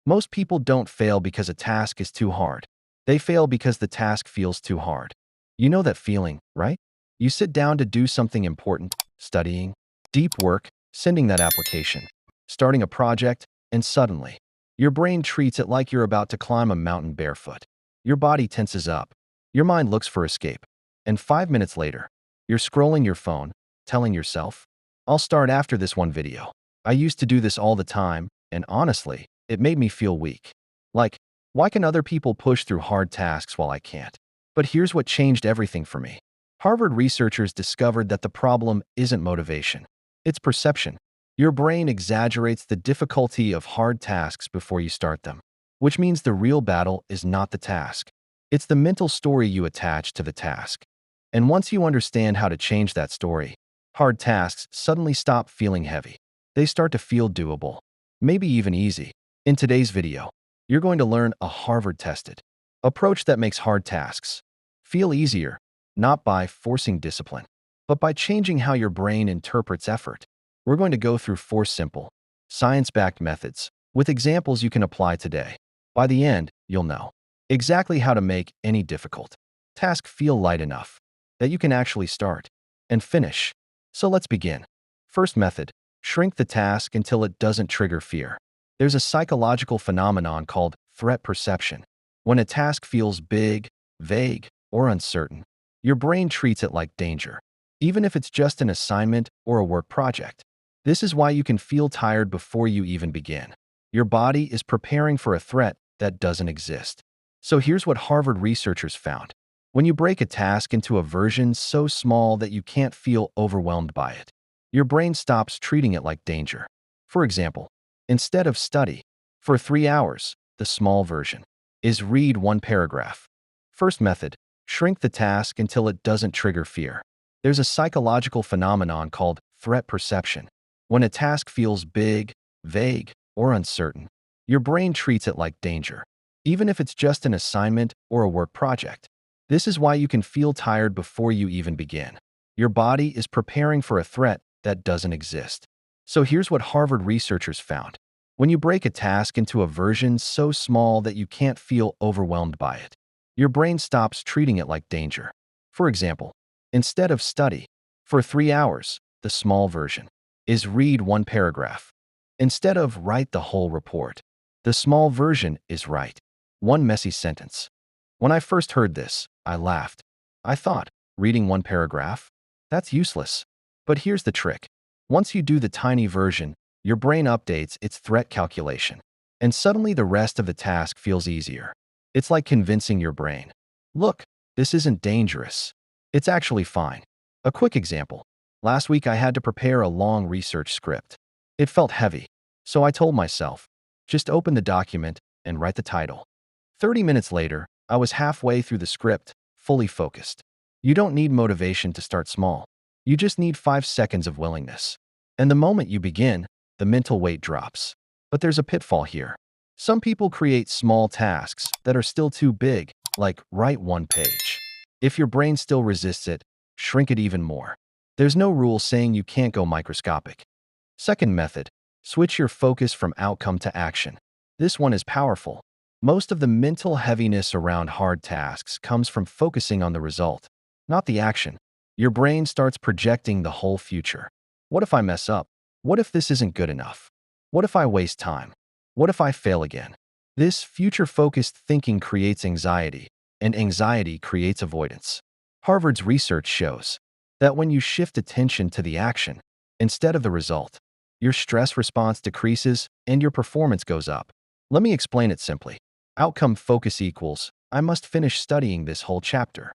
Most people don't fail because a task is too hard. They fail because the task feels too hard. You know that feeling, right? You sit down to do something important, studying, deep work, sending that application, starting a project, and suddenly, your brain treats it like you're about to climb a mountain barefoot. Your body tenses up. Your mind looks for escape. And 5 minutes later, you're scrolling your phone, telling yourself, I'll start after this one video. I used to do this all the time, and honestly, it made me feel weak. Like, why can other people push through hard tasks while I can't? But here's what changed everything for me. Harvard researchers discovered that the problem isn't motivation. It's perception. Your brain exaggerates the difficulty of hard tasks before you start them, which means the real battle is not the task. It's the mental story you attach to the task. And once you understand how to change that story, hard tasks suddenly stop feeling heavy. They start to feel doable, maybe even easy. In today's video, you're going to learn a Harvard-tested approach that makes hard tasks feel easier, not by forcing discipline, but by changing how your brain interprets effort. We're going to go through 4 simple, science-backed methods with examples you can apply today. By the end, you'll know exactly how to make any difficult task feel light enough that you can actually start and finish. So let's begin. First method, shrink the task until it doesn't trigger fear. There's a psychological phenomenon called threat perception. When a task feels big, vague, or uncertain, your brain treats it like danger, even if it's just an assignment or a work project. This is why you can feel tired before you even begin. Your body is preparing for a threat that doesn't exist. So here's what Harvard researchers found. When you break a task into a version so small that you can't feel overwhelmed by it, your brain stops treating it like danger. For example, instead of study for 3 hours, the small version is read 1 paragraph. First method, shrink the task until it doesn't trigger fear. There's a psychological phenomenon called threat perception. When a task feels big, vague, or uncertain, your brain treats it like danger, even if it's just an assignment or a work project. This is why you can feel tired before you even begin. Your body is preparing for a threat that doesn't exist. So here's what Harvard researchers found. When you break a task into a version so small that you can't feel overwhelmed by it, your brain stops treating it like danger. For example, instead of study for 3 hours, the small version is read 1 paragraph. Instead of write the whole report, the small version is write 1 messy sentence. When I first heard this, I laughed. I thought, reading 1 paragraph? That's useless. But here's the trick. Once you do the tiny version, your brain updates its threat calculation, and suddenly the rest of the task feels easier. It's like convincing your brain, look, this isn't dangerous. It's actually fine. A quick example. Last week I had to prepare a long research script. It felt heavy, so I told myself, just open the document and write the title. 30 minutes later, I was halfway through the script, fully focused. You don't need motivation to start small. You just need 5 seconds of willingness. And the moment you begin, the mental weight drops. But there's a pitfall here. Some people create small tasks that are still too big, like write 1 page. If your brain still resists it, shrink it even more. There's no rule saying you can't go microscopic. Second method, switch your focus from outcome to action. This one is powerful. Most of the mental heaviness around hard tasks comes from focusing on the result, not the action. Your brain starts projecting the whole future. What if I mess up? What if this isn't good enough? What if I waste time? What if I fail again? This future-focused thinking creates anxiety, and anxiety creates avoidance. Harvard's research shows that when you shift attention to the action instead of the result, your stress response decreases and your performance goes up. Let me explain it simply. Outcome focus equals, I must finish studying this whole chapter.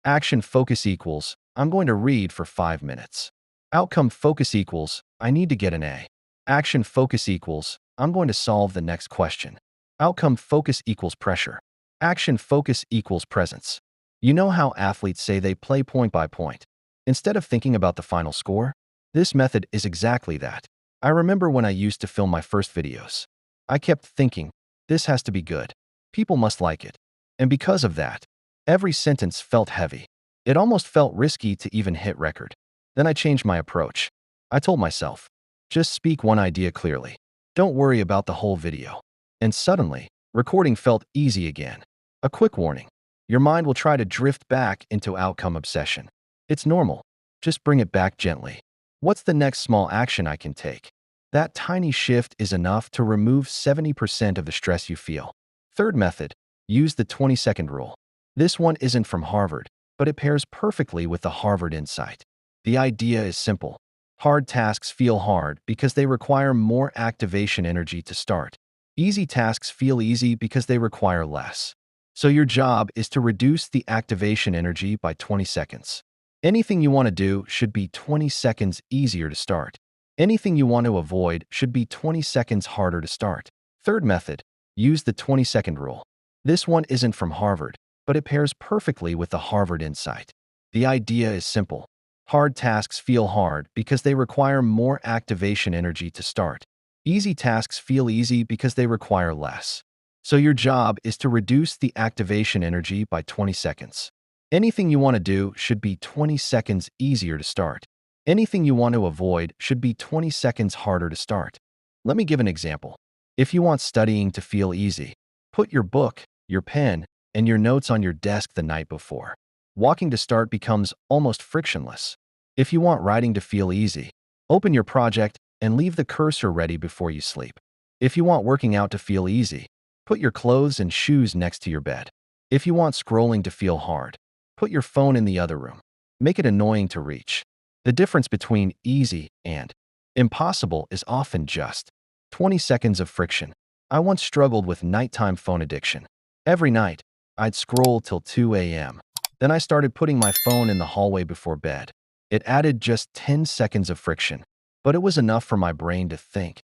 Action focus equals, I'm going to read for 5 minutes. Outcome focus equals, I need to get an A. Action focus equals, I'm going to solve the next question. Outcome focus equals pressure. Action focus equals presence. You know how athletes say they play point by point, instead of thinking about the final score? This method is exactly that. I remember when I used to film my first videos. I kept thinking, this has to be good. People must like it. And because of that, every sentence felt heavy. It almost felt risky to even hit record. Then I changed my approach. I told myself, just speak one idea clearly. Don't worry about the whole video. And suddenly, recording felt easy again. A quick warning. Your mind will try to drift back into outcome obsession. It's normal. Just bring it back gently. What's the next small action I can take? That tiny shift is enough to remove 70% of the stress you feel. Third method, use the 20-second rule. This one isn't from Harvard, but it pairs perfectly with the Harvard insight. The idea is simple. Hard tasks feel hard because they require more activation energy to start. Easy tasks feel easy because they require less. So your job is to reduce the activation energy by 20 seconds. Anything you want to do should be 20 seconds easier to start. Anything you want to avoid should be 20 seconds harder to start. Third method, use the 20-second rule. This one isn't from Harvard, but it pairs perfectly with the Harvard insight. The idea is simple. Hard tasks feel hard because they require more activation energy to start. Easy tasks feel easy because they require less. So your job is to reduce the activation energy by 20 seconds. Anything you want to do should be 20 seconds easier to start. Anything you want to avoid should be 20 seconds harder to start. Let me give an example. If you want studying to feel easy, put your book, your pen, and your notes on your desk the night before. Walking to start becomes almost frictionless. If you want writing to feel easy, open your project and leave the cursor ready before you sleep. If you want working out to feel easy, put your clothes and shoes next to your bed. If you want scrolling to feel hard, put your phone in the other room. Make it annoying to reach. The difference between easy and impossible is often just 20 seconds of friction. I once struggled with nighttime phone addiction. Every night, I'd scroll till 2 a.m. Then I started putting my phone in the hallway before bed. It added just 10 seconds of friction, but it was enough for my brain to think,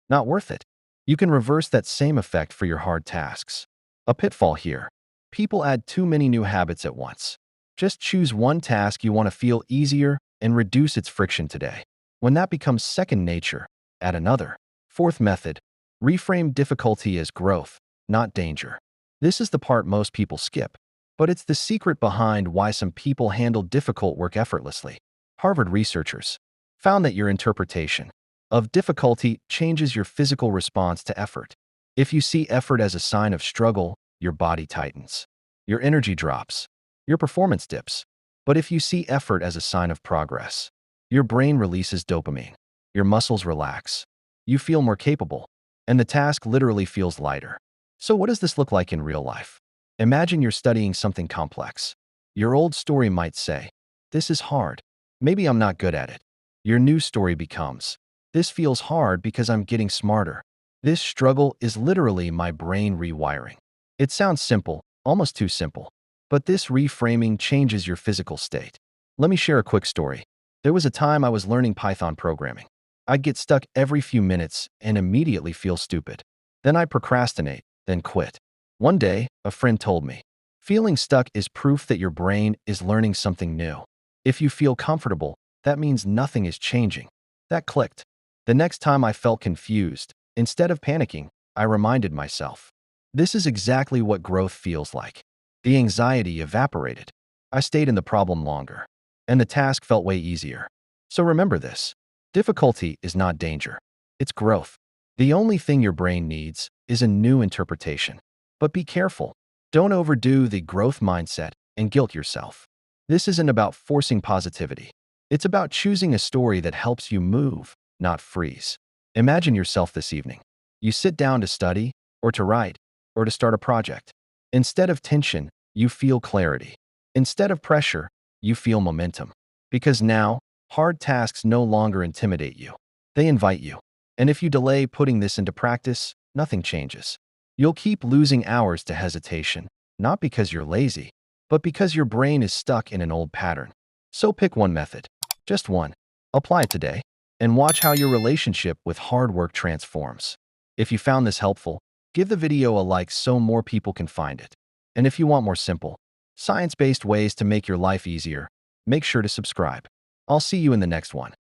not worth it. You can reverse that same effect for your hard tasks. A pitfall here. People add too many new habits at once. Just choose one task you want to feel easier and reduce its friction today. When that becomes second nature, add another. Fourth method, reframe difficulty as growth, not danger. This is the part most people skip, but it's the secret behind why some people handle difficult work effortlessly. Harvard researchers found that your interpretation of difficulty changes your physical response to effort. If you see effort as a sign of struggle, your body tightens. Your energy drops. Your performance dips. But if you see effort as a sign of progress, your brain releases dopamine. Your muscles relax. You feel more capable, and the task literally feels lighter. So what does this look like in real life? Imagine you're studying something complex. Your old story might say, "This is hard. Maybe I'm not good at it." Your new story becomes, "This feels hard because I'm getting smarter." This struggle is literally my brain rewiring. It sounds simple, almost too simple. But this reframing changes your physical state. Let me share a quick story. There was a time I was learning Python programming. I'd get stuck every few minutes and immediately feel stupid. Then I'd procrastinate, then quit. One day, a friend told me, feeling stuck is proof that your brain is learning something new. If you feel comfortable, that means nothing is changing. That clicked. The next time I felt confused, instead of panicking, I reminded myself, this is exactly what growth feels like. The anxiety evaporated. I stayed in the problem longer, and the task felt way easier. So remember this. Difficulty is not danger. It's growth. The only thing your brain needs is a new interpretation. But be careful. Don't overdo the growth mindset and guilt yourself. This isn't about forcing positivity. It's about choosing a story that helps you move, not freeze. Imagine yourself this evening. You sit down to study, or to write, or to start a project. Instead of tension, you feel clarity. Instead of pressure, you feel momentum. Because now, hard tasks no longer intimidate you. They invite you. And if you delay putting this into practice, nothing changes. You'll keep losing hours to hesitation, not because you're lazy, but because your brain is stuck in an old pattern. So pick one method, just one. Apply it today, and watch how your relationship with hard work transforms. If you found this helpful, give the video a like so more people can find it. And if you want more simple, science-based ways to make your life easier, make sure to subscribe. I'll see you in the next one.